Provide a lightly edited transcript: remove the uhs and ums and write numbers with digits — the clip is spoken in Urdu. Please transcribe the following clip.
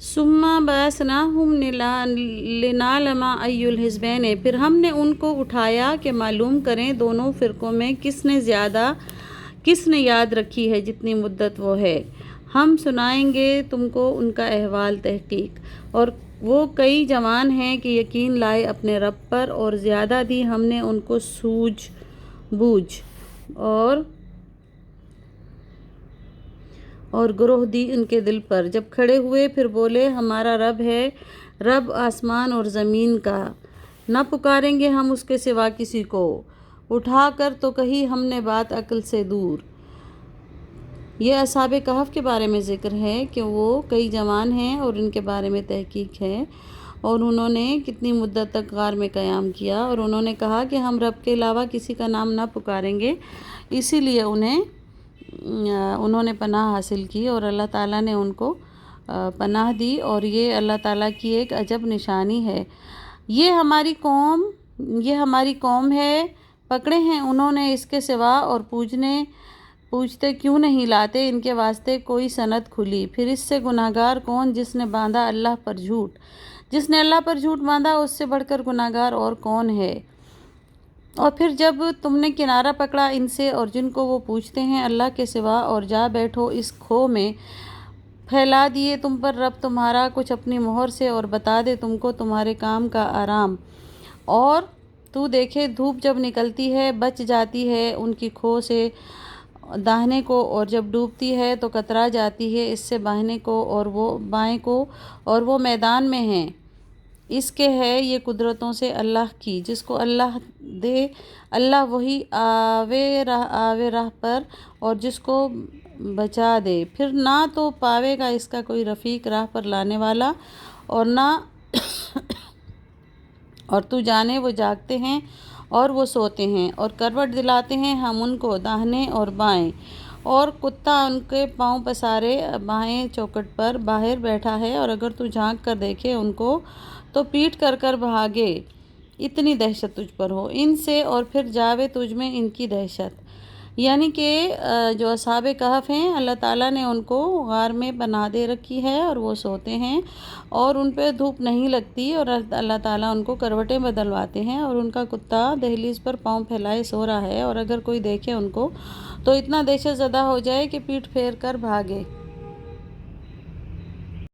ثم بعثناہم لنعلم ای الحزبین، پھر ہم نے ان کو اٹھایا کہ معلوم کریں دونوں فرقوں میں کس نے یاد رکھی ہے جتنی مدت وہ ہے۔ ہم سنائیں گے تم کو ان کا احوال تحقیق، اور وہ کئی جوان ہیں کہ یقین لائے اپنے رب پر، اور زیادہ دی ہم نے ان کو سوجھ بوجھ اور گروہ دی ان کے دل پر۔ جب کھڑے ہوئے پھر بولے ہمارا رب ہے، رب آسمان اور زمین کا، نہ پکاریں گے ہم اس کے سوا کسی کو۔ اٹھا کر تو کہی ہم نے بات عقل سے دور۔ یہ اصحاب کہف کے بارے میں ذکر ہے کہ وہ کئی جوان ہیں اور ان کے بارے میں تحقیق ہے، اور انہوں نے کتنی مدت تک غار میں قیام کیا، اور انہوں نے کہا کہ ہم رب کے علاوہ کسی کا نام نہ پکاریں گے، اسی لیے انہوں نے پناہ حاصل کی، اور اللہ تعالیٰ نے ان کو پناہ دی، اور یہ اللہ تعالیٰ کی ایک عجب نشانی ہے۔ یہ ہماری قوم ہے، پکڑے ہیں انہوں نے اس کے سوا، اور پوچھتے کیوں نہیں لاتے ان کے واسطے کوئی سند کھلی۔ پھر اس سے گناہگار کون جس نے باندھا اللہ پر جھوٹ، جس نے اللہ پر جھوٹ باندھا اس سے بڑھ کر گناہگار اور کون ہے۔ اور پھر جب تم نے کنارہ پکڑا ان سے اور جن کو وہ پوچھتے ہیں اللہ کے سوا، اور جا بیٹھو اس کھو میں، پھیلا دیے تم پر رب تمہارا کچھ اپنی مہر سے، اور بتا دے تم کو تمہارے کام کا آرام، اور تو دیکھے دھوپ جب نکلتی ہے بچ جاتی ہے ان کی کھو سے داہنے کو، اور جب ڈوبتی ہے تو کترا جاتی ہے اس سے بائیں کو، اور وہ میدان میں ہیں۔ اس کے ہے یہ قدرتوں سے اللہ کی، جس کو اللہ دے اللہ وہی آوے راہ پر، اور جس کو بچا دے پھر نہ تو پاوے گا اس کا کوئی رفیق راہ پر لانے والا، اور تو جانے وہ جاگتے ہیں اور وہ سوتے ہیں، اور کروٹ دلاتے ہیں ہم ان کو داہنے اور بائیں، اور کتا ان کے پاؤں پسارے بائیں چوکھٹ پر باہر بیٹھا ہے، اور اگر تو جھانک کر دیکھے ان کو تو پیٹ کر بھاگے، اتنی دہشت تجھ پر ہو ان سے، اور پھر جاوے تجھ میں ان کی دہشت۔ یعنی کہ جو اصحاب کہف ہیں اللہ تعالیٰ نے ان کو غار میں پناہ دے رکھی ہے، اور وہ سوتے ہیں اور ان پہ دھوپ نہیں لگتی، اور اللہ تعالیٰ ان کو کروٹیں بدلواتے ہیں، اور ان کا کتا دہلیز پر پاؤں پھیلائے سو رہا ہے، اور اگر کوئی دیکھے ان کو تو اتنا دہشت زدہ ہو جائے کہ پیٹ پھیر کر بھاگے۔